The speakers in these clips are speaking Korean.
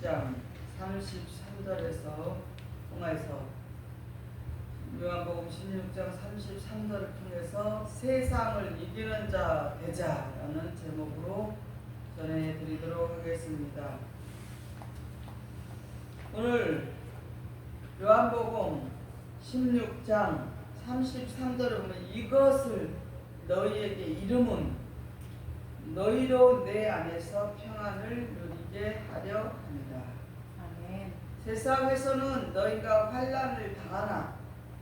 16장 33절에서 통해서 요한복음 16장 33절을 통해서 세상을 이기는 자 되자라는 제목으로 전해드리도록 하겠습니다. 오늘 요한복음 16장 33절에 보면 이것을 너희에게 이름은 너희로 내 안에서 평안을 누리게 하려 합니다. 아멘. 세상에서는 너희가 환난을 당하나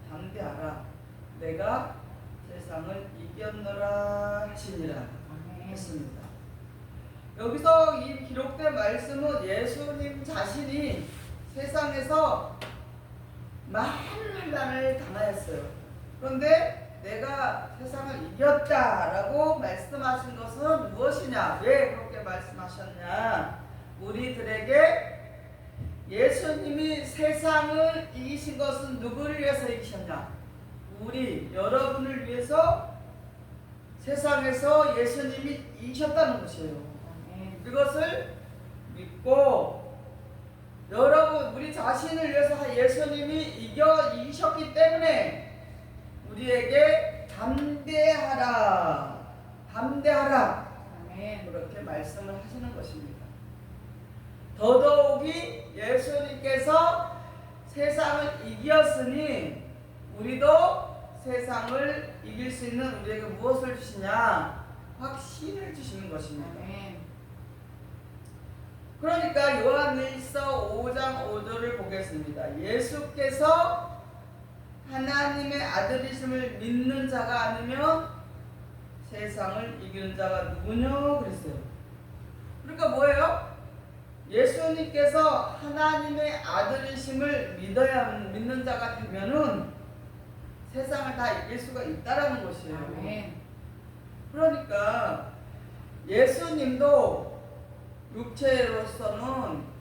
담대하라 내가 세상을 이겼노라 하시니라 했습니다. 여기서 이 기록된 말씀은 예수님 자신이 세상에서 많은 환난을 당하였어요. 그런데 내가 세상을 이겼다라고 말씀하신 것은 무엇이냐? 왜 그렇게 말씀하셨냐? 우리들에게 예수님이 세상을 이기신 것은 누구를 위해서 이기셨냐? 우리 여러분을 위해서 세상에서 예수님이 이기셨다는 것이에요. 그것을 믿고 여러분 우리 자신을 위해서 예수님이 이기셨기 때문에 우리에게 담대하라 아멘. 그렇게 말씀을 하시는 것입니다. 더더욱이 예수님께서 세상을 이겼으니 우리도 세상을 이길 수 있는 우리에게 무엇을 주시냐? 확신을 주시는 것입니다. 아멘. 그러니까 요한일서 5장 5절을 보겠습니다. 예수께서 하나님의 아들이심을 믿는 자가 아니면 세상을 이기는 자가 누구냐 그랬어요. 그러니까 뭐예요? 예수님께서 하나님의 아들이심을 믿는 자가 되면은 세상을 다 이길 수가 있다라는 것이에요. 아멘. 그러니까 예수님도 육체로서는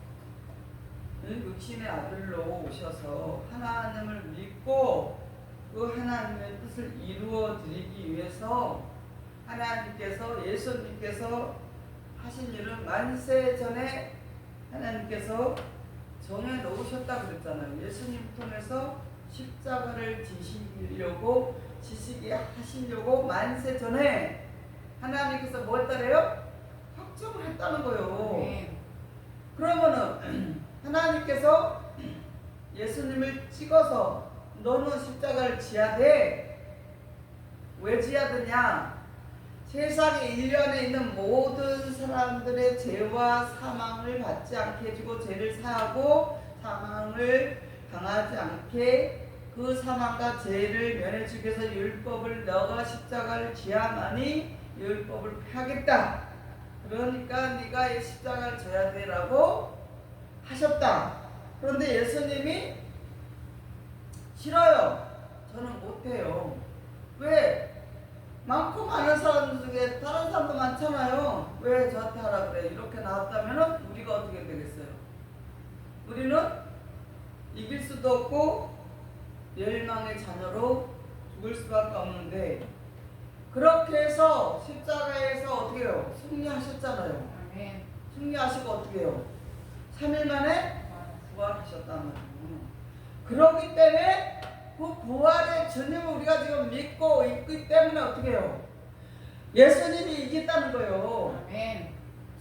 육신의 아들로 오셔서 하나님을 믿고 그 하나님의 뜻을 이루어 드리기 위해서 하나님께서 예수님께서 하신 일은 만세 전에 하나님께서 정해 놓으셨다 그랬잖아요. 예수님 통해서 십자가를 지시게 하시려고 만세 전에 하나님께서 뭐 했다래요? 확정을 했다는 거예요. 아멘. 그러면은 하나님께서 예수님을 찍어서 너는 십자가를 지어야 돼. 왜 지어야 되냐? 세상의 일련에 있는 모든 사람들의 죄와 사망을 받지 않게 해주고 죄를 사하고 사망을 당하지 않게 그 사망과 죄를 면해주기 위해서 율법을 너가 십자가를 지어야만이 율법을 폐하겠다. 그러니까 네가 이 십자가를 져야 되라고 하셨다. 그런데 예수님이 싫어요. 저는 못해요. 왜? 많고 많은 사람들 중에 다른 사람도 많잖아요. 왜 저한테 하라 그래? 이렇게 나왔다면 우리가 어떻게 되겠어요? 우리는 이길 수도 없고 멸망의 자녀로 죽을 수밖에 없는데 그렇게 해서 십자가에서 어떻게 해요? 승리하셨잖아요. 아멘. 승리하시고 어떻게 해요? 3일 만에 부활하셨단 말이에요. 그렇기 때문에 그 부활의 주님을 우리가 지금 믿고 있기 때문에 어떻게 해요? 예수님이 이겼다는 거예요. 아멘.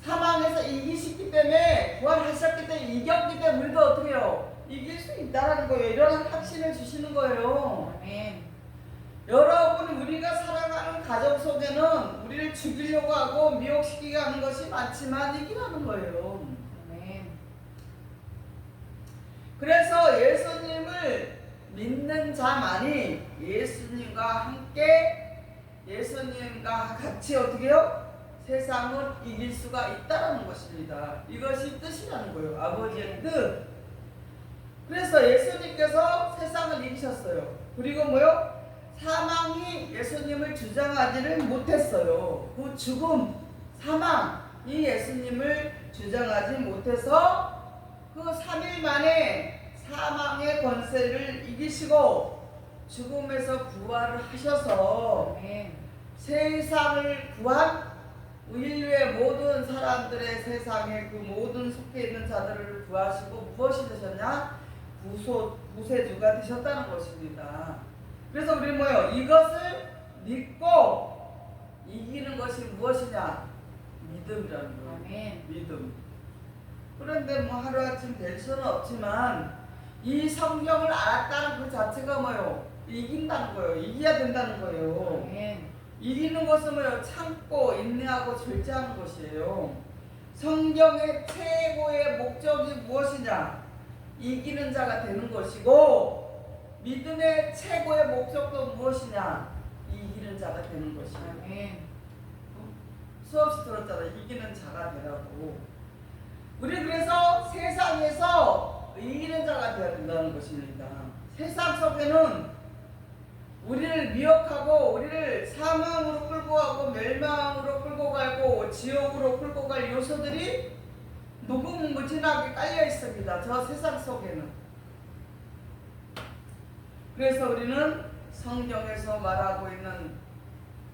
사망에서 이기셨기 때문에 부활하셨기 때문에 이겼기 때문에 우리도 어떻게 해요? 이길 수 있다는 거예요. 이런 확신을 주시는 거예요. 아멘. 여러분 우리가 살아가는 가정 속에는 우리를 죽이려고 하고 미혹시키게 하는 것이 많지만 이기라는 거예요. 아멘. 그래서 예수님을 믿는 자만이 예수님과 함께 예수님과 같이 어떻게 해요? 세상을 이길 수가 있다는 것입니다. 이것이 뜻이라는 거예요. 아버지의 뜻. 그래서 예수님께서 세상을 이기셨어요. 그리고 뭐요? 사망이 예수님을 주장하지를 못했어요. 그 죽음, 사망이 예수님을 주장하지 못해서 그 3일 만에 사망의 권세를 이기시고 죽음에서 부활을 하셔서 아멘. 세상을 구한 인류의 모든 사람들의 세상에 그 모든 속해 있는 자들을 구하시고 무엇이 되셨냐? 구세주가 되셨다는 것입니다. 그래서 우리 뭐예요? 이것을 믿고 이기는 것이 무엇이냐? 믿음이라는 거예요. 아멘. 믿음. 그런데 뭐 하루아침 될 수는 없지만 이 성경을 알았다는 그 자체가 뭐예요? 이긴다는 거예요. 이겨야 된다는 거예요. 아멘. 이기는 것은 뭐예요? 참고 인내하고 절제하는 것이에요. 성경의 최고의 목적이 무엇이냐? 이기는 자가 되는 것이고, 믿음의 최고의 목적도 무엇이냐? 이기는 자가 되는 것이에요. 아멘. 수없이 들었잖아. 이기는 자가 되라고. 우리 그래서 세상에서 이기는 자가 되어야 된다는 것입니다. 세상 속에는 우리를 미혹하고 우리를 사망으로 끌고 가고 멸망으로 끌고 가고 지옥으로 끌고 갈 요소들이 무궁무진하게 깔려 있습니다. 저 세상 속에는. 그래서 우리는 성경에서 말하고 있는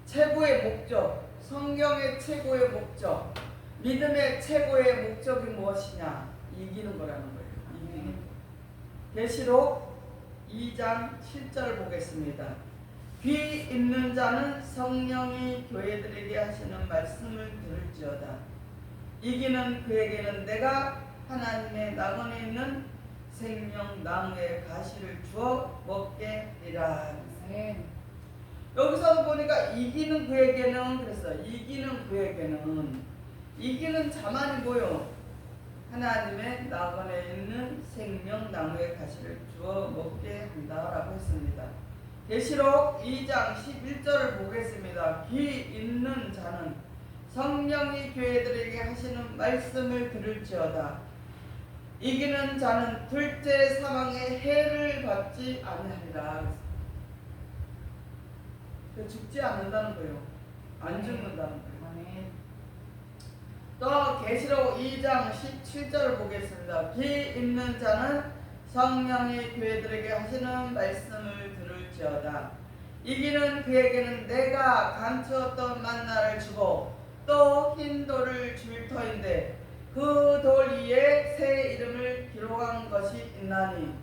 최고의 목적, 성경의 최고의 목적, 믿음의 최고의 목적이 무엇이냐? 이기는 거라는 거예요. 이기는 거. 계시록 2장 7절 보겠습니다. 귀 있는 자는 성령이 교회들에게 하시는 말씀을 들을지어다. 이기는 그에게는 내가 하나님의 낙원에 있는 생명 나무의 가시를 주어 먹게 하리라. 아멘. 여기서 보니까 이기는 그에게는, 그래서 이기는 그에게는, 이기는 자만이 뭐요? 하나님의 낙원에 있는 생명 나무의 가시를 주어 먹게 한다라고 했습니다. 계시록 2장 11절을 보겠습니다. 귀 있는 자는 성령이 교회들에게 하시는 말씀을 들을지어다. 이기는 자는 둘째 사망의 해를 받지 아니하리라. 죽지 않는다는 거예요. 안 죽는다는 거예요. 아멘. 또 계시록 2장 17절을 보겠습니다. 귀 있는 자는 성령이 교회들에게 하시는 말씀을 들을지어다. 이기는 그에게는 내가 감추었던 만나를 주고 또 흰 돌을 줄 터인데 그 돌 위에 새 이름을 기록한 것이 있나니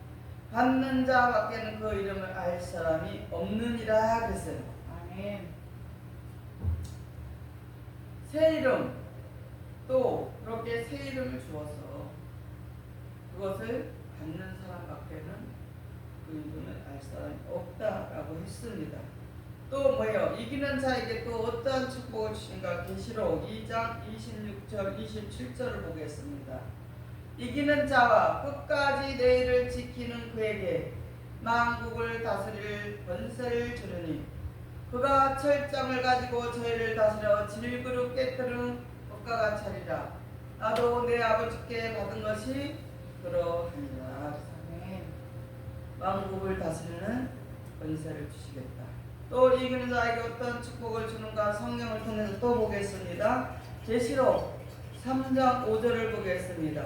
받는 자밖에는 그 이름을 알 사람이 없느니라 그랬어요. 아멘. 새 이름, 또 그렇게 새 이름을 주어서 그것을 받는 사람밖에는 그 이름을 알 사람이 없다라고 했습니다. 또 뭐예요? 이기는 자에게 또 어떠한 축복을 주신가? 계시록 2장 26절 27절을 보겠습니다. 이기는 자와 끝까지 내 일을 지키는 그에게 만국을 다스릴 권세를 주르니 그가 철장을 가지고 저희를 다스려 질그릇 깨뜨리는 것과 같이 하리라. 나도 내 아버지께 받은 것이 그러하니라. 아멘. 만국을 다스리는 권세를 주시겠다. 또 이기는 자에게 어떤 축복을 주는가? 성경을 통해서 또 보겠습니다. 계시록 3장 5절을 보겠습니다.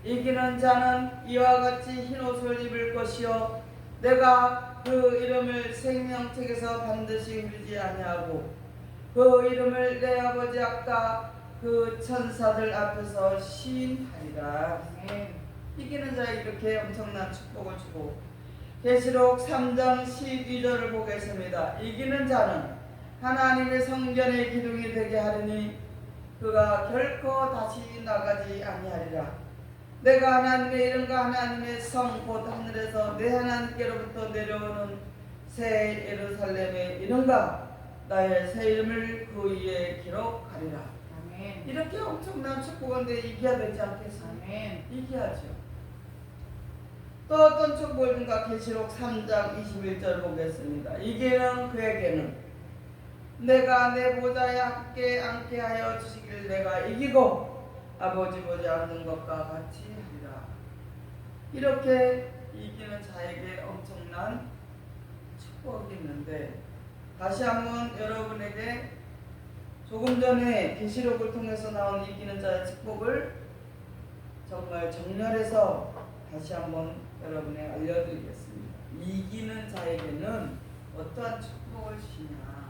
이기는 자는 이와 같이 흰옷을 입을 것이요 내가 그 이름을 생명책에서 반드시 흐리지 아니하고 그 이름을 내 아버지 앞과 그 천사들 앞에서 시인하리라. 아멘. 이기는 자에게 이렇게 엄청난 축복을 주고 계시록 3장 12절을 보겠습니다. 이기는 자는 하나님의 성전의 기둥이 되게 하리니 그가 결코 다시 나가지 아니하리라. 내가 하나님의 이름과 하나님의 성 곧 하늘에서 내 하나님께로부터 내려오는 새 예루살렘의 이름과 나의 새 이름을 그 위에 기록하리라. 아멘. 이렇게 엄청난 축복인데 이겨야 되지 않겠습니까? 아멘. 이겨야죠. 또 어떤 축복인가? 계시록 3장 21절 보겠습니다. 이기는 그에게는 내가 내 보좌에 함께 앉게 하여 주시길 내가 이기고 아버지 보좌 앉는 것과 같이 하리라. 이렇게 이기는 자에게 엄청난 축복이 있는데 다시 한번 여러분에게 조금 전에 계시록을 통해서 나온 이기는 자의 축복을 정말 정렬해서 다시 한번 여러분에 알려드리겠습니다. 이기는 자에게는 어떠한 축복을 주시냐?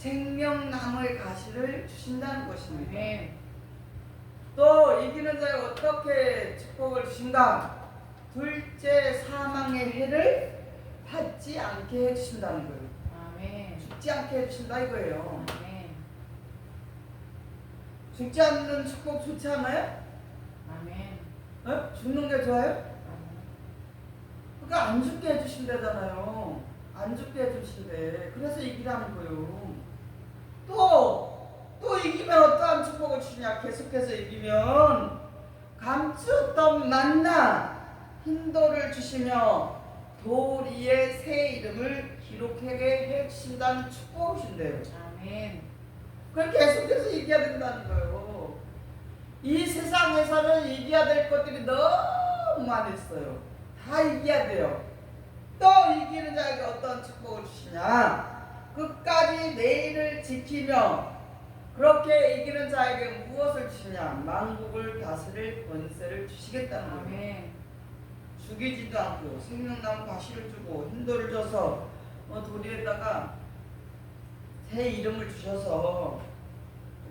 생명나무의 가시를 주신다는 것입니다. 아멘. 또 이기는 자에 어떻게 축복을 주신가? 둘째 사망의 해를 받지 않게 해주신다는 거예요. 아멘. 죽지 않게 해주신다 이거예요. 아멘. 죽지 않는 축복 좋지 않아요? 아멘. 어? 죽는 게 좋아요? 아멘. 그러니까 안 죽게 해주신다잖아요. 안 죽게 해주신대. 그래서 이기라는 거예요. 또 이기면 어떠한 축복을 주냐? 계속해서 이기면 감추었던 만나 흰돌을 주시며 돌 위에 새 이름을 기록하게 해주신다는 축복이신데요. 아멘. 그걸 계속해서 이겨야 된다는 거예요. 이 세상에서는 이겨야 될 것들이 너무 많이 있어요. 다 이겨야 돼요. 또 이기는 자에게 어떤 축복을 주시냐? 끝까지 내일을 지키며 그렇게 이기는 자에게 무엇을 주시냐? 만국을 다스릴 권세를 주시겠다는 거예요. 아멘. 죽이지도 않고 생명나무 가시를 주고 흰돌을 줘서 돌 위에다가 새 이름을 주셔서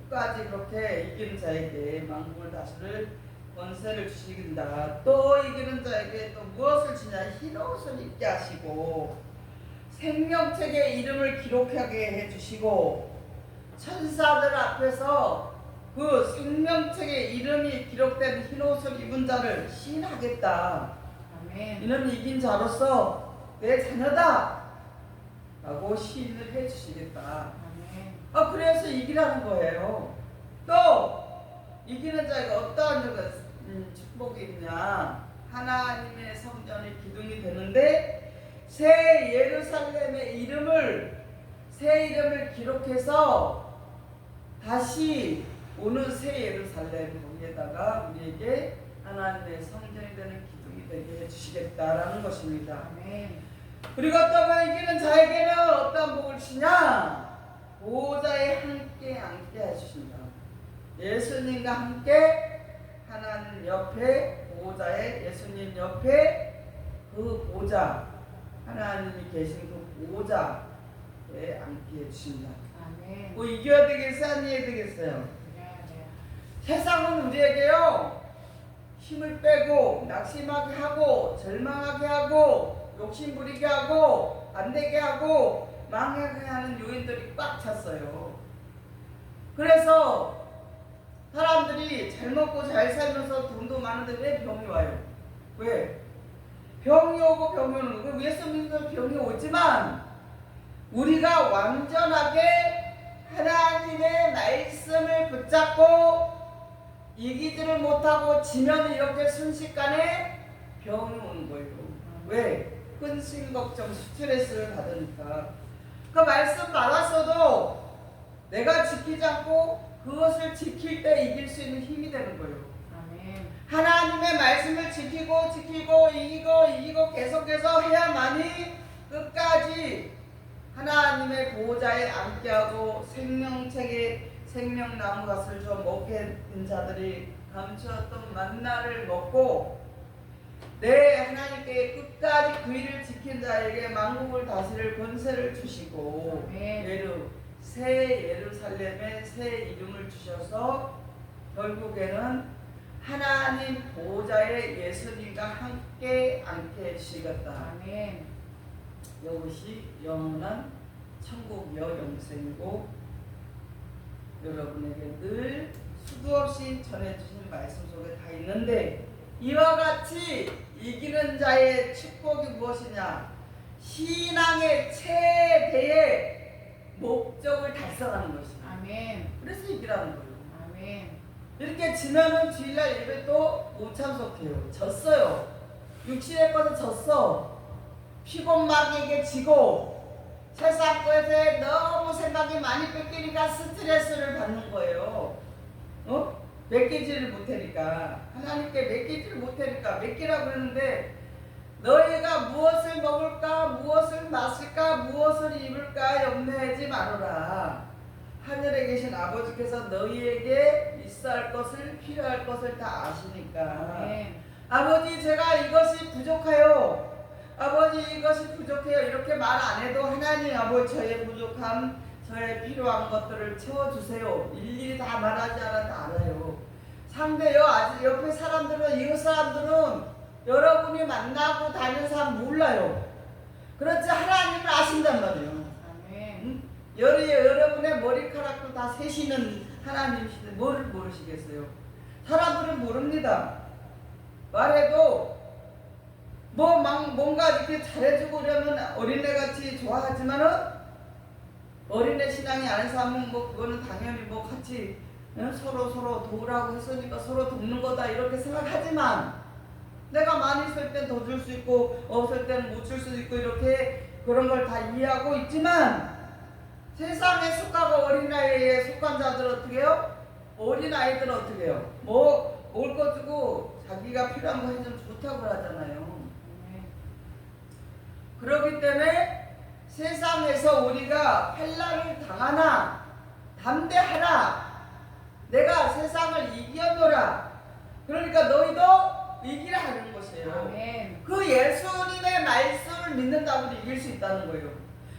끝까지 그렇게 이기는 자에게 만국을 다스릴 권세를 주시긴다. 또 이기는 자에게 또 무엇을 주냐? 흰옷을 입게 하시고 생명책에 이름을 기록하게 해주시고 천사들 앞에서 그 생명책에 이름이 기록된 흰옷을 입은 자를 시인하겠다. 아멘. 이는 이긴 자로서 내 자녀다 라고 시인을 해주시겠다. 아멘. 그래서 이기라는 거예요. 또 이기는 자에게 어떠한 축복이 있냐? 하나님의 성전이 기둥이 되는데 새 예루살렘의 새 이름을 기록해서 다시 오는 새 예루살렘 거기에다가 우리에게 하나님의 성전이 되는 기둥이 되게 해주시겠다라는 것입니다. 아멘. 그리고 또 이기는 자에게는 어떤 복을 주시냐? 보호자에 함께 앉게 해주신다. 예수님과 함께 하나님 옆에 보호자의 예수님 옆에 그 보호자 하나님이 계신 그 보호자에 앉게 해주신다. 아멘. 뭐 이겨야 되겠어요? 아니어야 되겠어요? 네. 세상은 우리에게요 힘을 빼고 낙심하게 하고 절망하게 하고 욕심 부리게 하고 안되게 하고 망하게 하는 요인들이 꽉 찼어요. 그래서 사람들이 잘 먹고 잘 살면서 돈도 많은데 왜 병이 와요? 왜? 병이 오고 병이 오는 거고 예수님도 병이 오지만 우리가 완전하게 하나님의 말씀을 붙잡고 이기지를 못하고 지면 이렇게 순식간에 병이 오는 거예요. 왜? 근심 걱정 스트레스를 받으니까. 그 말씀 받았어도 내가 지키지 않고 그것을 지킬 때 이길 수 있는 힘이 되는 거예요. 아멘. 하나님의 말씀을 지키고 이기고 계속해서 해야만이 끝까지 하나님의 보호자에 앉게하고 생명책에 생명나무 갓을 줘 먹게 된 자들이 감추었던 만나를 먹고 내 하나님께 끝까지 그 일을 지킨 자에게 만국을 다스릴 권세를 주시고 새 예루살렘에 새 이름을 주셔서 결국에는 하나님 보호자의 예수님과 함께 앉게 해주시겠다. 아멘. 이것이 영원한 천국이요 영생이고 여러분에게 늘 수도 없이 전해주신 말씀 속에 다 있는데 이와 같이 이기는 자의 축복이 무엇이냐? 신앙의 최대의 목적을 달성하는 것입니다. 아멘. 그래서 이기라는 거예요. 아멘. 이렇게 지면은 주일날 예배 또 못 참석해요. 졌어요. 육신의 것은 졌어. 피곤막에게 지고 세상 것에 너무 생각이 많이 뺏기니까 스트레스를 받는 거예요. 맡기지를 못하니까 하나님께 맡기지를 못하니까 맡기라고 했는데 너희가 무엇을 먹을까 무엇을 마실까 무엇을 입을까 염려하지 말아라. 하늘에 계신 아버지께서 너희에게 있어야 할 것을 필요할 것을 다 아시니까. 네. 아버지 제가 이것이 부족해요. 아버지 이것이 부족해요. 이렇게 말 안 해도 하나님 아버지 저의 부족함 저의 필요한 것들을 채워주세요. 일일이 다 말하지 않아도 알아요. 상대요, 아직 옆에 사람들은, 이웃 사람들은 여러분이 만나고 다니는 사람 몰라요. 그렇지 하나님을 아신단 말이에요. 아멘. 응? 여러분의 머리카락도 다 세시는 하나님이신데 뭐를 모르시겠어요? 사람들은 모릅니다. 말해도 뭔가 이렇게 잘해주고 그러면 어린애같이 좋아하지만은 어린애 신앙이 아닌 사람은 그거는 당연히 같이 서로 도우라고 했으니까 서로 돕는 거다 이렇게 생각하지만 내가 많이 쓸 땐 더 줄 수 있고 없을 때는 못 줄 수도 있고 이렇게 그런 걸 다 이해하고 있지만 세상에 속하고 어린아이에 속한 자들은 어떻게 해요? 어린아이들은 어떻게 해요? 먹을 거 주고 자기가 필요한 거 해주면 좋다고 하잖아요. 그렇기 때문에 세상에서 우리가 환난을 당하나 담대하라. 내가 세상을 이겨노라. 그러니까 너희도 이기라 하는 것이에요. 아멘. 그 예수님의 말씀을 믿는다고 이길 수 있다는 거예요.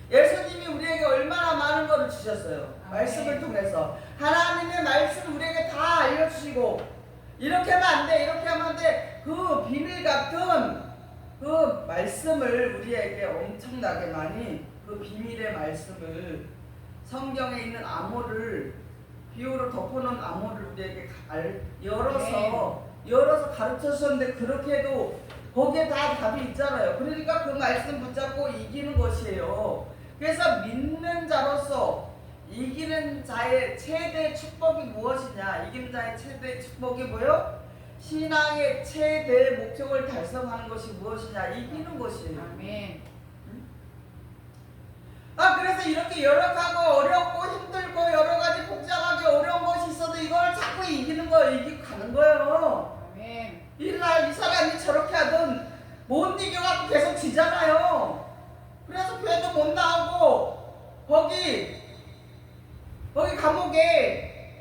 예수님이 우리에게 얼마나 많은 것을 주셨어요. 아멘. 말씀을 통해서 하나님의 말씀을 우리에게 다 알려주시고 이렇게 하면 안 돼, 이렇게 하면 안 돼. 그 비밀 같은 그 말씀을 우리에게 엄청나게 많이 그 비밀의 말씀을 성경에 있는 암호를 비유로 덮어놓은 암호를 우리에게 열어서 가르쳐 주셨는데 그렇게 해도 거기에 다 답이 있잖아요. 그러니까 그 말씀 붙잡고 이기는 것이에요. 그래서 믿는 자로서 이기는 자의 최대 축복이 무엇이냐? 이기는 자의 최대 축복이 뭐요? 신앙의 최대 목적을 달성하는 것이 무엇이냐? 이기는 것이에요. 아멘. 그래서 이렇게 열악하고 어렵고 힘들고 여러 가지 복잡하게 어려운 것이 있어도 이걸 자꾸 이기는 거예요. 이기고 가는 거예요. 아멘. 이 사람이 저렇게 하든 못 이겨갖고 계속 지잖아요. 그래서 교회도 못 나오고 거기 감옥에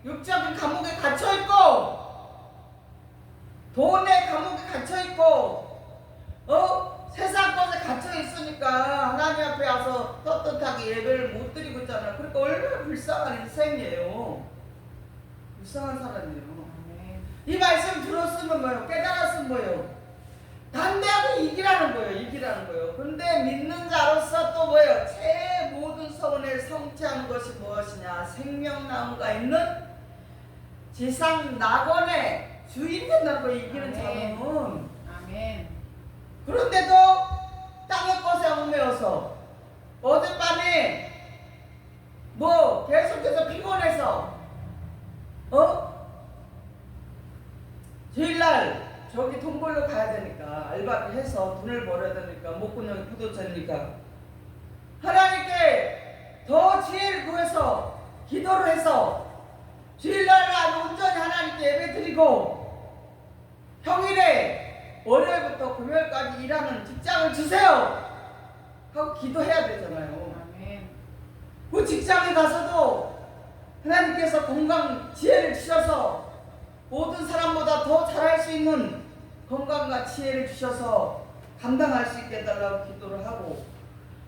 육적인 감옥에 갇혀있고 돈의 감옥에 갇혀있고 세상 것에 갇혀있으니까 하나님 앞에 와서 떳떳하게 예배를 못 드리고 있잖아요. 그러니까 얼마나 불쌍한 인생이에요. 불쌍한 사람이에요. 아멘. 이 말씀 들었으면 뭐예요? 깨달았으면 뭐예요? 담대하게 이기라는 거예요. 이기라는 거예요. 근데 믿는 자로서 또 뭐예요? 제 모든 소원을 성취하는 것이 무엇이냐? 생명나무가 있는 지상 낙원의 주인 된다는 거예요. 이기는 자는. 아멘. 그런데도 땅의 것에 얽매여서 어젯밤에 계속해서 피곤해서 주일날 저기 돈 벌러 가야 되니까 알바를 해서 돈을 벌어야 되니까 목구멍이 부딪히니까 하나님께 더 지혜를 구해서 기도를 해서 주일날 아주 온전히 하나님께 예배 드리고 평일에 월요일부터 금요일까지 일하는 직장을 주세요 하고 기도해야 되잖아요. 아멘. 그 직장에 가서도 하나님께서 건강 지혜를 주셔서 모든 사람보다 더 잘할 수 있는 건강과 지혜를 주셔서 감당할 수 있게 해달라고 기도를 하고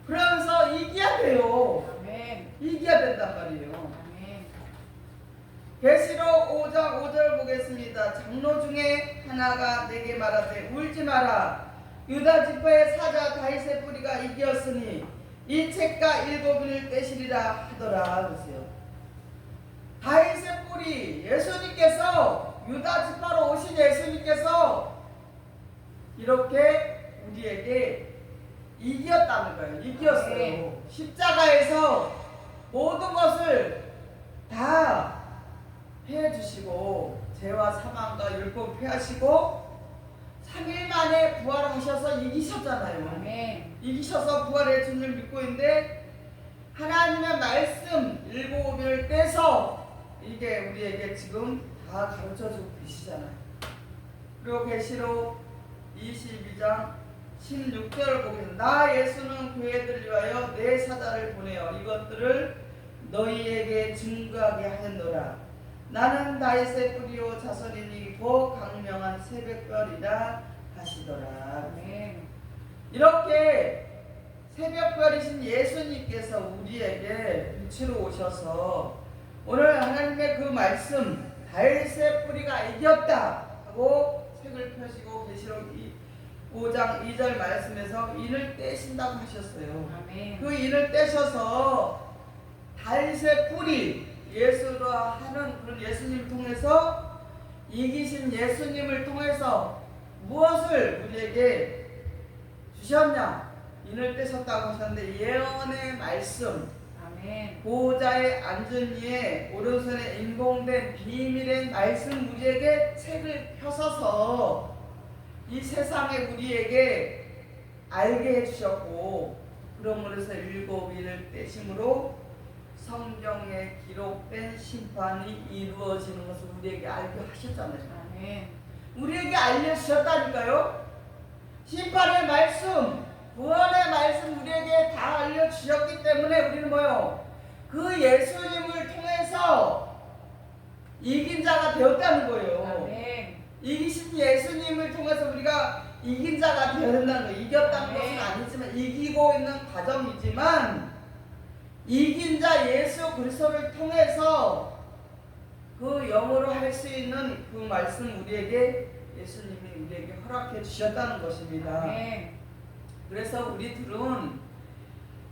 그러면서 이겨야 돼요. 아멘. 이겨야 된단 말이에요. 아멘. 계시록 5장 5절 보겠습니다. 장로 중에 하나가 내게 말하되 울지 마라. 유다 지파의 사자 다윗의 뿌리가 이기었으니 이 책과 7인을 떼시리라 하더라. 그러세요. 다윗의 뿌리, 예수님께서 유다 지파로 오신 예수님께서 이렇게 우리에게 이겼다는 거예요. 이겼어요. 네. 십자가에서 모든 것을 다 해주시고 죄와 사망과 율법 폐하시고 3일 만에 부활하셔서 이기셨잖아요. 아멘. 이기셔서 부활의 주를 믿고 있는데 하나님의 말씀 7을 떼서 이게 우리에게 지금 다 가르쳐주고 계시잖아요. 그리고 계시록 22장 16절을 보겠습니다. 나 예수는 교회들 위하여 내 사자를 보내어 이것들을 너희에게 증거하게 하였노라. 나는 다윗의 뿌리요 자손이니 더 강명한 새벽별이라 하시더라. 아멘. 이렇게 새벽별이신 예수님께서 우리에게 빛으로 오셔서 오늘 하나님의 그 말씀 다윗의 뿌리가 이겼다 하고 책을 펴시고 계시록 5장 2절 말씀에서 인을 떼신다고 하셨어요. 아멘. 그 인을 떼셔서 다윗의 뿌리 예수로 하는 그런 예수님을 통해서 이기신 예수님을 통해서 무엇을 우리에게 주셨냐? 인을 떼셨다고 하셨는데 예언의 말씀, 아멘. 보호자의 앉은 이에 오른손에 인공된 비밀의 말씀 우리에게 책을 펴서서 이 세상에 우리에게 알게 해주셨고 그러므로 해서 일곱 인을 떼심으로 성경에 기록된 심판이 이루어지는 것을 우리에게 알게 하셨잖아요. 아멘. 우리에게 알려주셨다니까요. 심판의 말씀, 구원의 말씀 우리에게 다 알려주셨기 때문에 우리는 뭐요? 그 예수님을 통해서 이긴 자가 되었다는 거예요. 아멘. 이기신 예수님을 통해서 우리가 이긴 자가 되어야 된다는 거예요. 이겼다는 아멘. 것은 아니지만 이기고 있는 과정이지만 이긴 자 예수 그리스도를 통해서 그 영으로 할 수 있는 그 말씀 우리에게 예수님이 우리에게 허락해 주셨다는 것입니다. 아멘. 그래서 우리들은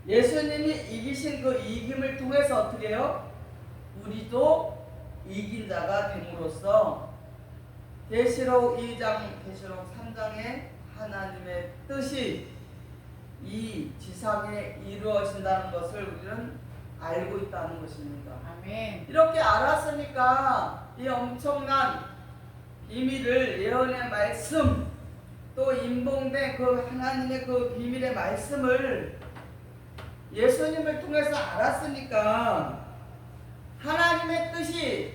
예수님이 이기신 그 이김을 통해서 어떻게 해요? 우리도 이긴 자가 됨으로써 계시록 2장, 계시록 3장에 하나님의 뜻이 이 지상에 이루어진다는 것을 우리는 알고 있다는 것입니다. 아멘. 이렇게 알았으니까 이 엄청난 비밀을 예언의 말씀 또 인봉된 그 하나님의 그 비밀의 말씀을 예수님을 통해서 알았으니까 하나님의 뜻이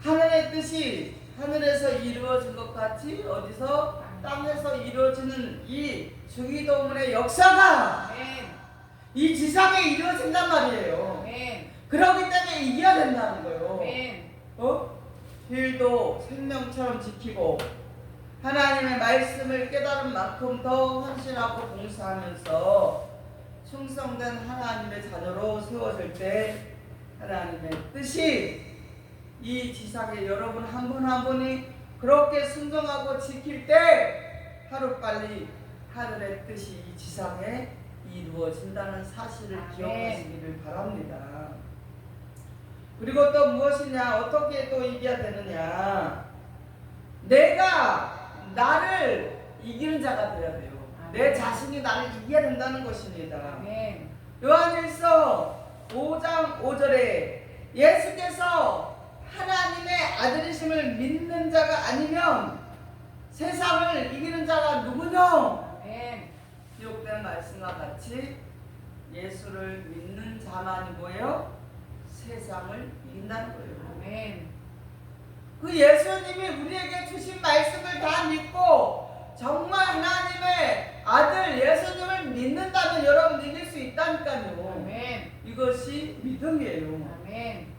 하늘의 뜻이 하늘에서 이루어진 것 같이 어디서 땅에서 이루어지는 이 주기도문의 역사가 아멘. 이 지상에 이루어진단 말이에요. 아멘. 그렇기 때문에 이겨야 된다는 거예요. 아멘. 힐도 생명처럼 지키고 하나님의 말씀을 깨달은 만큼 더 헌신하고 봉사하면서 충성된 하나님의 자녀로 세워질 때 하나님의 뜻이 이 지상에 여러분 한 분 한 분이 그렇게 순종하고 지킬 때 하루빨리 하늘의 뜻이 이 지상에 이루어진다는 사실을 아멘. 기억하시기를 바랍니다. 그리고 또 무엇이냐? 어떻게 또 이겨야 되느냐? 내가 나를 이기는 자가 되어야 돼요. 내 자신이 나를 이겨야 된다는 것입니다. 아멘. 요한일서 5장 5절에 예수께서 하나님의 아들이심을 믿는 자가 아니면 세상을 이기는 자가 누구냐? 아멘. 기록된 말씀과 같이 예수를 믿는 자만이 뭐예요? 세상을 이긴다는 거예요. 아멘. 그 예수님이 우리에게 주신 말씀을 다 믿고 정말 하나님의 아들 예수님을 믿는다면 여러분 이길 수 있다니까요. 아멘. 이것이 믿음이에요. 아멘.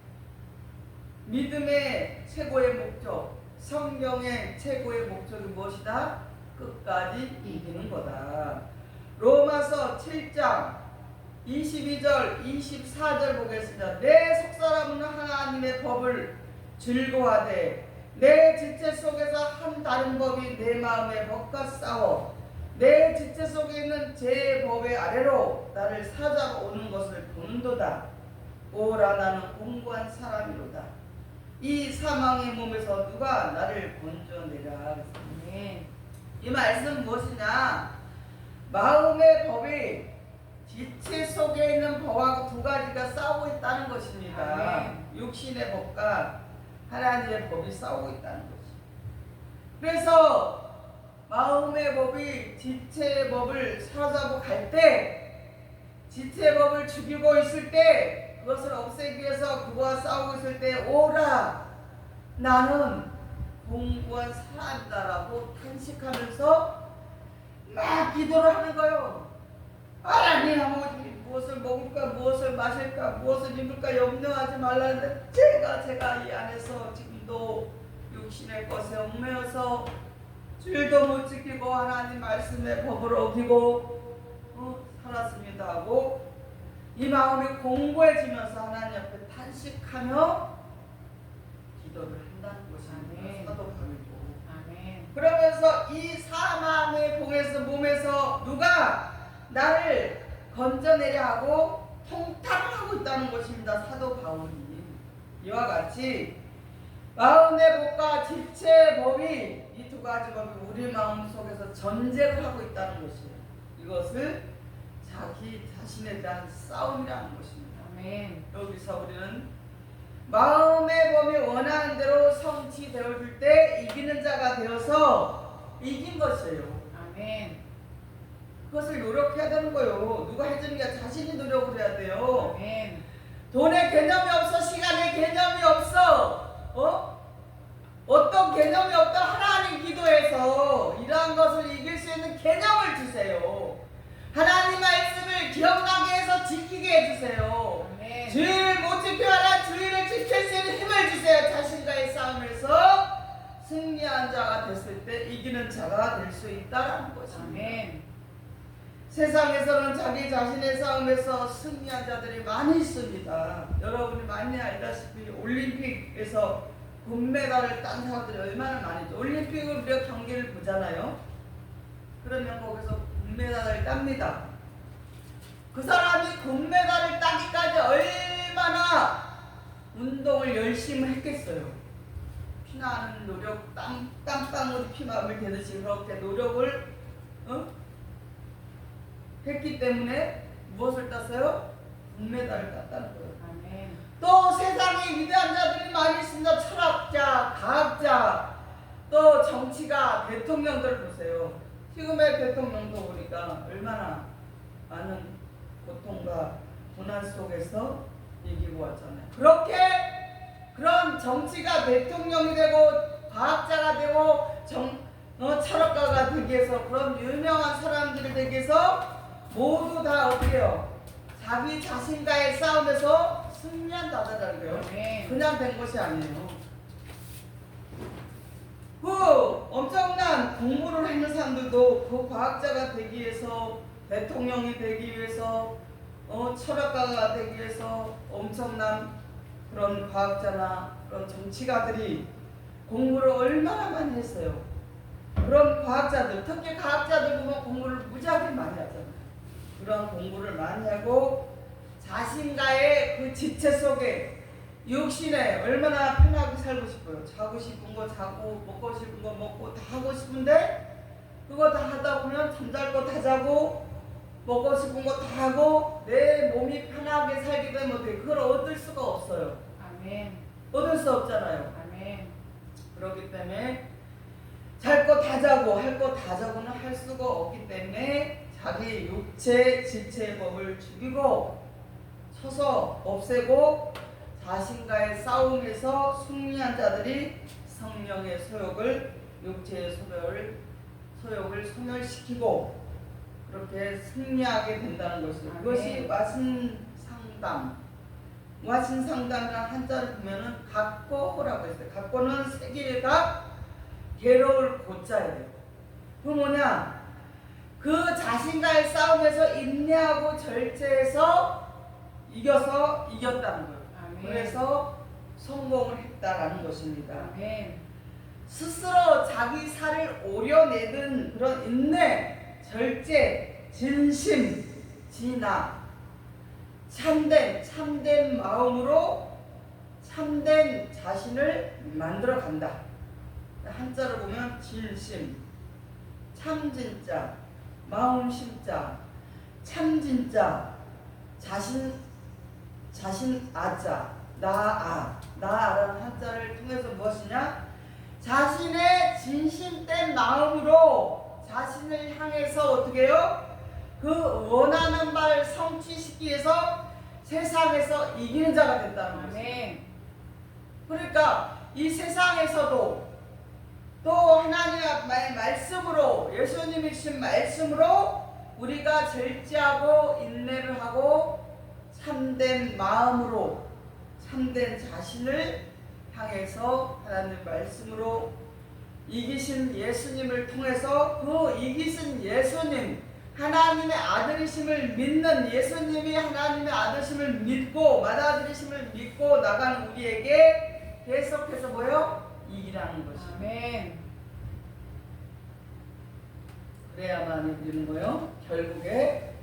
믿음의 최고의 목적, 성경의 최고의 목적이 무엇이다? 끝까지 이기는 거다. 로마서 7장 22절 24절 보겠습니다. 내 속사람은 하나님의 법을 즐거워하되 내 지체 속에서 한 다른 법이 내 마음의 법과 싸워 내 지체 속에 있는 제 법의 아래로 나를 사자오는 것을 보는도다. 오라 나는 공고한 사람이로다. 이 사망의 몸에서 누가 나를 건져내라. 아멘. 이 말씀은 무엇이냐? 마음의 법이 지체 속에 있는 법하고 두 가지가 싸우고 있다는 것입니다. 아멘. 육신의 법과 하나님의 법이 싸우고 있다는 것입니다. 그래서 마음의 법이 지체의 법을 사로잡고 갈 때, 지체의 법을 죽이고 있을 때, 그것을 없애기 위해서 그와 싸우고 있을 때 오라 나는 공고한 사람이다라고 탄식하면서 막 기도를 하는 거예요. 하나님 아버지 무엇을 먹을까 무엇을 마실까 무엇을 입을까 염려하지 말라는데 제가 이 안에서 지금도 육신의 것에 얽매여서 주일도 못 지키고 하나님 말씀의 법을 어기고 살았습니다 하고 이 마음이 공고해지면서 하나님 앞에 탄식하며 기도를 한다는 것입니다. 아멘. 사도 바울도. 아멘. 그러면서 이 사망의 봉에서 몸에서 누가 나를 건져내려 하고 통탄을 하고 있다는 것입니다. 사도 바울이 이와 같이 마음의 법과 지체의 법이 이 두 가지 법이 우리 마음 속에서 전쟁을 하고 있다는 것이에요. 이것을 자기 자신에 대한 싸움이라는 것입니다. 아멘. 여기서 우리는 마음의 법이 원하는 대로 성취되어줄 때 이기는 자가 되어서 이긴 것이에요. 아멘. 그것을 노력해야 되는 거예요. 누가 해주는 게 자신이 노력을 해야 돼요. 아멘. 돈의 개념이 없어, 시간의 개념이 없어, 어떤 개념이 없다. 하나님 기도해서 이러한 것을 이길 수 있는 개념을 주세요. 하나님 말씀을 기억나게 해서 지키게 해주세요. 아멘. 주의를 못 지켜라. 주의를 지킬 수 있는 힘을 주세요. 자신과의 싸움에서 승리한 자가 됐을 때 이기는 자가 될 수 있다는 것입니다. 아멘. 세상에서는 자기 자신의 싸움에서 승리한 자들이 많이 있습니다. 여러분이 많이 알다시피 올림픽에서 금메달을 딴 사람들이 얼마나 많이 있죠. 올림픽을 우리가 경기를 보잖아요. 그러면 거기서 금메달을 땁니다. 그 사람이 금메달을 따기까지 얼마나 운동을 열심히 했겠어요. 피나는 노력, 땀방울이 피마음을 대듯이 그렇게 노력을 했기 때문에 무엇을 땄어요? 금메달을 땄다는 거예요. 아멘. 또 세상에 위대한 자들이 많이 있습니다. 철학자, 과학자, 또 정치가, 대통령들 보세요. 지금의 대통령도 보니까 얼마나 많은 고통과 고난 속에서 이기고 왔잖아요. 그렇게 그런 정치가 대통령이 되고 과학자가 되고 철학가가 되기 위해서 그런 유명한 사람들이 되기 위해서 모두 다 어떻게 해요? 자기 자신과의 싸움에서 승리한 자들이라는 거예요. 아멘. 그냥 된 것이 아니에요. 그 엄청난 공부를 하는 사람들도 그 과학자가 되기 위해서, 대통령이 되기 위해서, 철학가가 되기 위해서 엄청난 그런 과학자나 그런 정치가들이 공부를 얼마나 많이 했어요. 그런 과학자들, 특히 과학자들 보면 공부를 무지하게 많이 하잖아요. 그런 공부를 많이 하고 자신과의 그 지체 속에 육신에 얼마나 편하게 살고 싶어요. 자고 싶은 거 자고, 먹고 싶은 거 먹고 다 하고 싶은데 그거 다 하다 보면 잠잘 거 다 자고 먹고 싶은 거 다 하고 내 몸이 편하게 살게 되면 어떻게 그걸 얻을 수가 없어요. 아멘. 얻을 수 없잖아요. 아멘. 그렇기 때문에 잘 거 다 자고 할 거 다 자고는 할 수가 없기 때문에 자기 육체 지체의 법을 죽이고 쳐서 없애고 자신과의 싸움에서 승리한 자들이 성령의 소욕을, 육체의 소욕을 소멸시키고 그렇게 승리하게 된다는 것이죠. 아멘. 그것이 와신상담. 와신상담이라는 한자를 보면은 각고라고 했어요. 각고는 세계가 괴로울 고자예요. 그 뭐냐? 그 자신과의 싸움에서 인내하고 절제해서 이겨서 이겼다는 거예요. 아멘. 그래서 성공을 했다라는 것입니다. 아멘. 스스로 자기 살을 오려내는 그런 인내, 절제, 진심, 진화, 참된 마음으로 참된 자신을 만들어 간다. 한자로 보면 진심, 참진짜, 마음심자, 참진짜, 자신 아자, 나아라는 한자를 통해서 무엇이냐? 자신의 진심된 마음으로 자신을 향해서 어떻게 해요? 그 원하는 바를 성취시키기 위해서 세상에서 이기는 자가 됐다는 거죠. 아멘. 그러니까 이 세상에서도 또 하나님의 말씀으로, 예수님이 주신 말씀으로 우리가 절제하고 인내를 하고 참된 마음으로 참된 자신을 향해서 하나님 말씀으로 이기신 예수님을 통해서 그 이기신 예수님, 하나님의 아들이심을 믿는 예수님이 하나님의 아들이심을 믿고 맏아들이심을 믿고 나가는 우리에게 계속해서 뭐요? 이기라는 것이에요. 아멘. 그래야만 이기는 거요. 결국에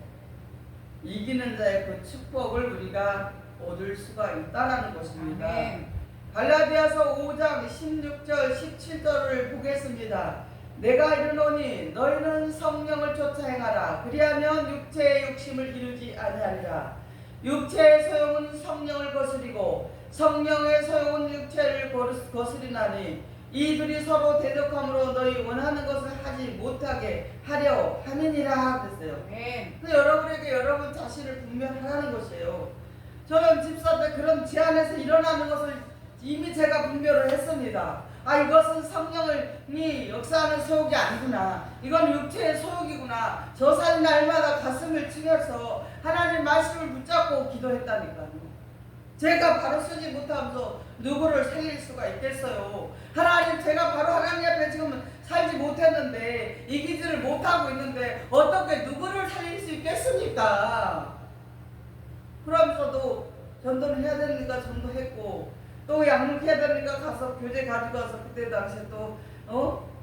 이기는 자의 그 축복을 우리가 얻을 수가 있다는 것입니다. 아멘. 갈라디아서 5장 16절 17절을 보겠습니다. 내가 이르노니 너희는 성령을 쫓아 행하라. 그리하면 육체의 욕심을 이루지 아니하리라. 육체의 소용은 성령을 거스리고 성령의 소용은 육체를 거스리나니 이들이 서로 대적함으로 너희 원하는 것을 하지 못하게 하려 함이니라 그랬어요. 아멘. 그래서 여러분에게 여러분 자신을 분별하라는 것이에요. 저는 집사 때 그런 제 안에서 일어나는 것을 이미 제가 분별을 했습니다. 아, 이것은 성령이 역사하는 소욕이 아니구나. 이건 육체의 소욕이구나. 저 사람 날마다 가슴을 치면서 하나님 말씀을 붙잡고 기도했다니까요. 제가 바로 쓰지 못하면서 누구를 살릴 수가 있겠어요. 하나님, 제가 바로 하나님 앞에 지금 살지 못했는데 이기지를 못하고 있는데 어떻게 누구를 살릴 수 있겠습니까? 그러면서도 전도를 해야 되니까 전도했고 또 양육해야 되니까 가서 교재 가지고 와서 그때 당시에 또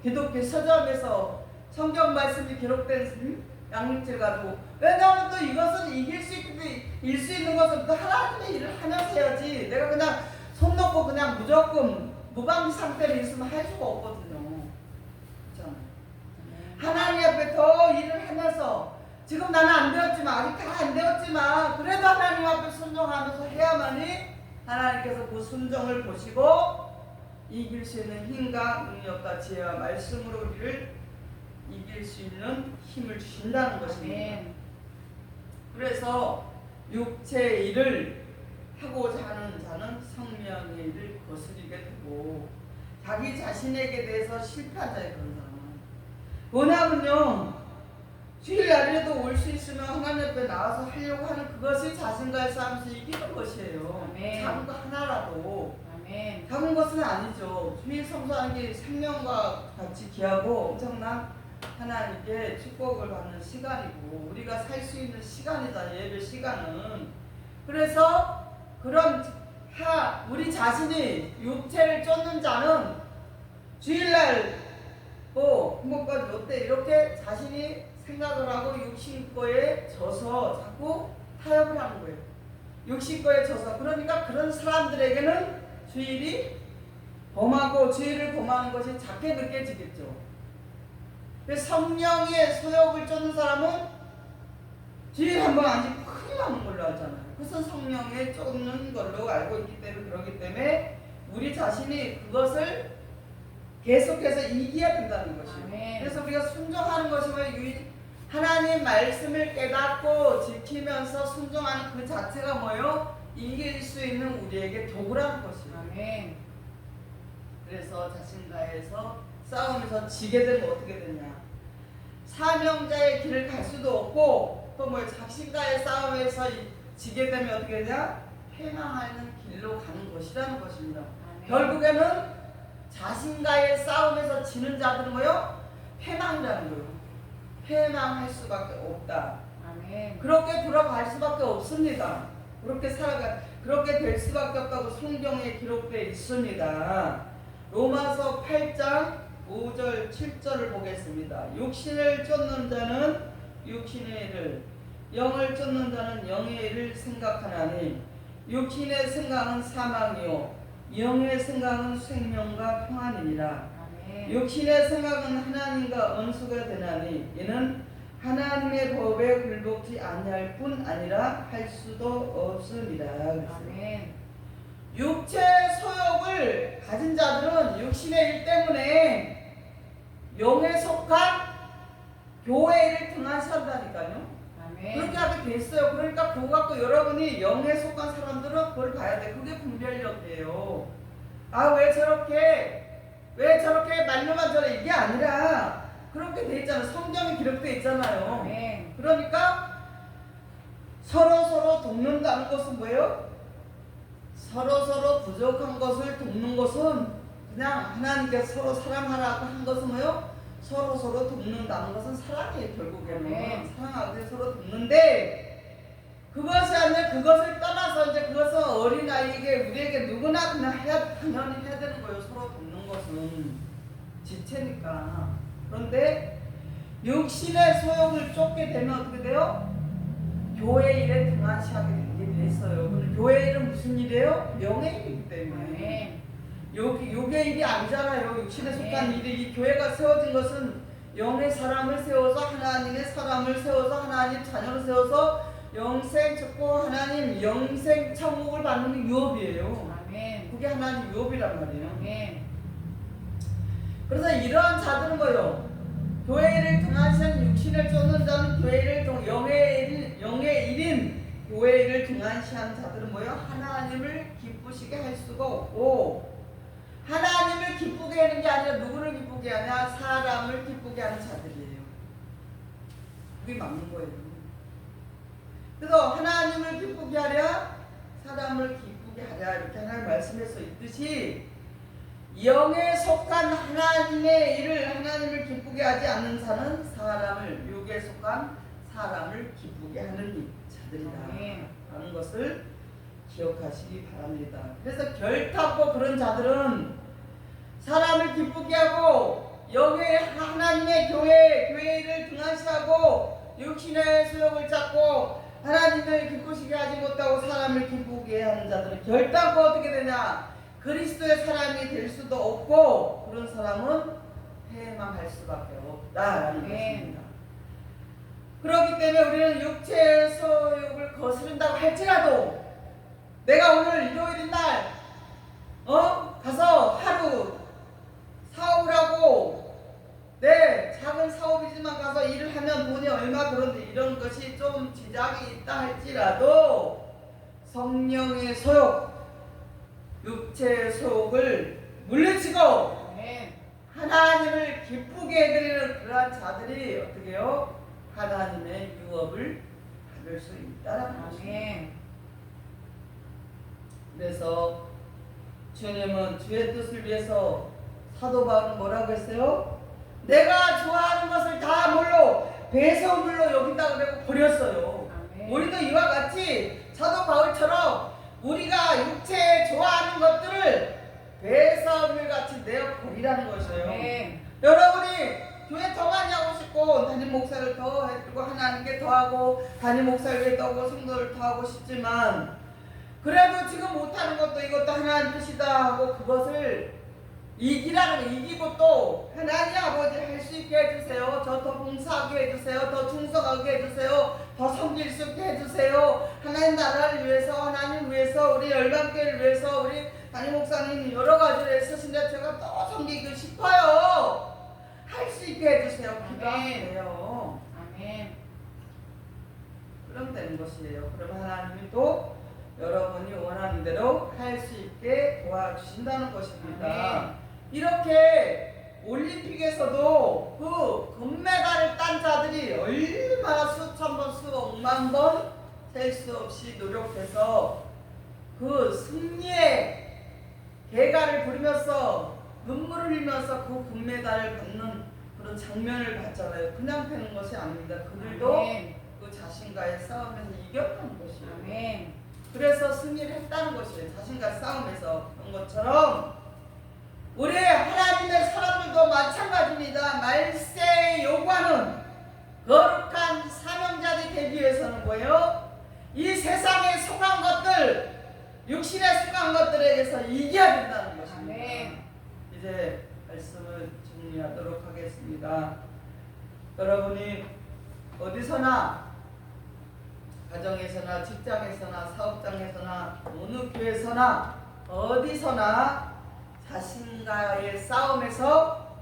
기독교 서점에서 성경 말씀이 기록된 양육지를 가지고, 왜냐하면 또 이것은 이길 수 있는 것은 또 하나님의 일을 하면서 해야지 내가 그냥 손 놓고 그냥 무조건 무방비 상태로 있으면 할 수가 없거든요. 그렇잖아요. 하나님 앞에 더 일을 하면서 지금 나는 안 되었지만 아직 다 안 되었지만 그래도 하나님 앞에 순종하면서 해야만이 하나님께서 그 순종을 보시고 이길 수 있는 힘과 능력과 지혜와 말씀으로 우리를 이길 수 있는 힘을 주신다는 것입니다. 아멘. 그래서 육체의 일을 하고자 하는 자는 성령의 일을 거스리게 되고 자기 자신에게 대해서 실패한 자의 그런 사람은 뭐냐면요, 주일날에도 올 수 있으면 하나님 앞에 나와서 하려고 하는 그것이 자신과의 싸움에서 이기는 것이에요. 아멘. 작은 거 하나라도 아멘. 작은 것은 아니죠. 주일 성수하는 게 생명과 같이 귀하고 엄청난 하나님께 축복을 받는 시간이고 우리가 살 수 있는 시간이다, 예배 시간은. 그래서 그런 우리 자신이 육체를 쫓는 자는 주일날 한번까지 어때 이렇게 자신이 생각을 하고 육신 거에 져서 자꾸 타협을 하는 거예요. 육신 거에 져서. 그러니까 그런 사람들에게는 주일이 범하고 주일을 범하는 것이 작게 느껴지겠죠. 성령의 소욕을 쫓는 사람은 주일 한번 아직 큰일 나는 걸로 알잖아요. 그것은 성령에 쫓는 걸로 알고 있기 때문에, 그렇기 때문에 우리 자신이 그것을 계속해서 이겨야 된다는 것이에요. 아멘. 그래서 우리가 순종하는 것이 하나님 말씀을 깨닫고 지키면서 순종하는 그 자체가 뭐예요? 이길 수 있는 우리에게 도구라는 것이에요. 아멘. 그래서 자신과에서 싸움에서 지게 되면 어떻게 되냐? 사명자의 길을 갈 수도 없고 또 자신과의 싸움에서 지게 되면 어떻게 되냐? 패망하는 길로 가는 것이라는 것입니다. 아멘. 결국에는 자신과의 싸움에서 지는 자들은 뭐요? 패망이라는 거예요. 패망할 수밖에 없다. 아멘. 그렇게 돌아갈 수밖에 없습니다. 그렇게 될 수밖에 없다고 성경에 기록되어 있습니다. 로마서 8장 5절 7절을 보겠습니다. 육신을 쫓는 자는 육신의 일을, 영을 쫓는 자는 영의 일을 생각하나니 육신의 생각은 사망이요 영의 생각은 생명과 평안이니라. 아멘. 육신의 생각은 하나님과 언수가 되나니 이는 하나님의 법에 굴복지 아니할 뿐 아니라 할 수도 없습니다. 아멘. 육체 소욕을 가진 자들은 육신의 일 때문에 영에 속한 교회 일을 등한시한다니까요. 아멘. 그렇게 하게 돼 있어요. 그러니까 그거 갖고 여러분이 영에 속한 사람들은 그걸 봐야 돼. 그게 분별력이에요. 아, 왜 저렇게 말로만 저래, 이게 아니라 그렇게 돼 있잖아요. 성경에 기록돼 있잖아요. 아멘. 그러니까 서로 돕는다는 것은 뭐예요? 서로 부족한 것을 돕는 것은 그냥 하나님께서 서로 사랑하라고 한 것은 뭐예요? 서로 돕는다는 것은 사랑이에요. 결국에는 아멘. 사랑하고 서로 돕는데 그것이 아니라 그것을 떠나서 이제 그것은 어린아이에게 우리에게 누구나 그냥 당연히 해야 되는 거예요. 서로 돕는 것은 지체니까. 그런데 육신의 소욕을 쫓게 되면 어떻게 돼요? 교회 일에 등한시하게 되게 돼 있어요. 근데 교회 일은 무슨 일이에요? 영의 일이기 때문에. 요게 일이 아니잖아요. 육신에 속한 일이. 이 교회가 세워진 것은 영의 사람을 세워서 하나님의 사람을 세워서 하나님 자녀를 세워서 영생 찾고 하나님 영생 천국을 받는 유업이에요. 아멘. 그게 하나님 유업이란 말이에요. 아멘. 그래서 이러한 자들은 뭐예요? 교회를 등한시한 육신을 쫓는 자는 영의 일인 교회를 등한시한 자들은 뭐예요? 하나님을 기쁘시게 할 수가 없고 하나님을 기쁘게 하는 게 아니라 누구를 기쁘게 하냐? 사람을 기쁘게 하는 자들이에요. 그게 맞는 거예요. 그래서 하나님을 기쁘게 하랴 사람을 기쁘게 하랴 이렇게 하나님 말씀에서 있듯이 영에 속한 하나님의 일을 하나님을 기쁘게 하지 않는 자는 사람을 육에 속한 사람을 기쁘게 하는 자들이다 라는 것을 기억하시기 바랍니다. 그래서 결탄코 그런 자들은 사람을 기쁘게 하고 영의 하나님의 교회를 등한시하고 육신의 수욕을 찾고 하나님을 기쁘시게 하지 못하고 사람을 기쁘게 하는 자들은 결단코 어떻게 되냐? 그리스도의 사람이 될 수도 없고 그런 사람은 패망할 수밖에 없다라는 것입니다. 그렇기 때문에 우리는 육체의 소욕을 거스른다고 할지라도 내가 오늘 일요일인 날 가서 하루 사업을 하고 작은 사업이지만 가서 일을 하면 돈이 얼마 그런데 이런 것이 좀 지장이 있다 할지라도 성령의 소욕, 육체의 소욕을 물리치고 하나님을 기쁘게 해드리는 그러한 자들이 어떻게 해요? 하나님의 유업을 받을 수 있다는 것입니다. 그래서 주님은 주의 뜻을 위해서 사도 바울은 뭐라고 했어요? 내가 좋아하는 것을 다 배설물로 여긴다 그러고 버렸어요. 우리도 이와 같이 사도 바울처럼 우리가 육체에 좋아하는 것들을 배설물 같이 내어 버리라는 것이에요. 여러분이 교회 더 많이 하고 싶고 담임 목사를 더 해주고 하나님께 더 하고 담임 목사를 더 하고 성도를 더 하고 싶지만 그래도 지금 못하는 것도 이것도 하나님 뜻이다 하고 그것을 이기고 또 하나님 아버지 할 수 있게 해주세요. 저 더 봉사하게 해주세요. 더 충성하게 해주세요. 더 섬길 수 있게 해주세요. 하나님 나라를 위해서 하나님 위해서 우리 열방교회를 위해서 우리 담임 목사님 여러 가지를 애쓰신데 제가 더 섬기고 싶어요. 할 수 있게 해주세요. 기도하세요. 아멘. 그럼 되는 것이에요. 그럼 하나님이 또 여러분이 원하는 대로 할 수 있게 도와주신다는 것입니다. 아멘. 이렇게 올림픽에서도 그 금메달을 딴 자들이 얼마나 수천 번, 수억만 번 셀 수 없이 노력해서 그 승리의 개가를 부리면서 눈물을 흘리면서 그 금메달을 받는 그런 장면을 봤잖아요. 그냥 되는 것이 아닙니다. 그들도 그 자신과의 싸움에서 이겼다는 것이에요. 그래서 승리를 했다는 것이에요. 자신과 싸움에서 그런 것처럼 우리 하나님의 사람들도 마찬가지입니다. 말세에 요구하는 거룩한 사명자들이 되기 위해서는 뭐예요? 이 세상에 속한 것들, 육신에 속한 것들에게서 이겨야 된다는 것입니다. 이제 말씀을 정리하도록 하겠습니다. 여러분이 어디서나 가정에서나 직장에서나 사업장에서나 어느 교회에서나 어디서나 자신과의 싸움에서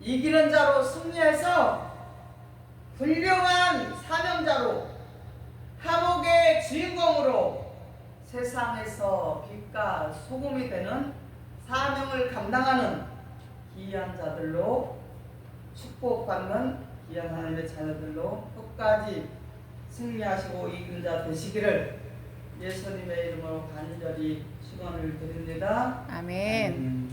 이기는 자로 승리해서 훌륭한 사명자로 화목의 주인공으로 세상에서 빛과 소금이 되는 사명을 감당하는 귀한 자들로 축복받는 귀한 하나님의 자녀들로 끝까지 승리하시고 이긴 자 되시기를 예수님의 이름으로 간절히 축원을 드립니다. 아멘.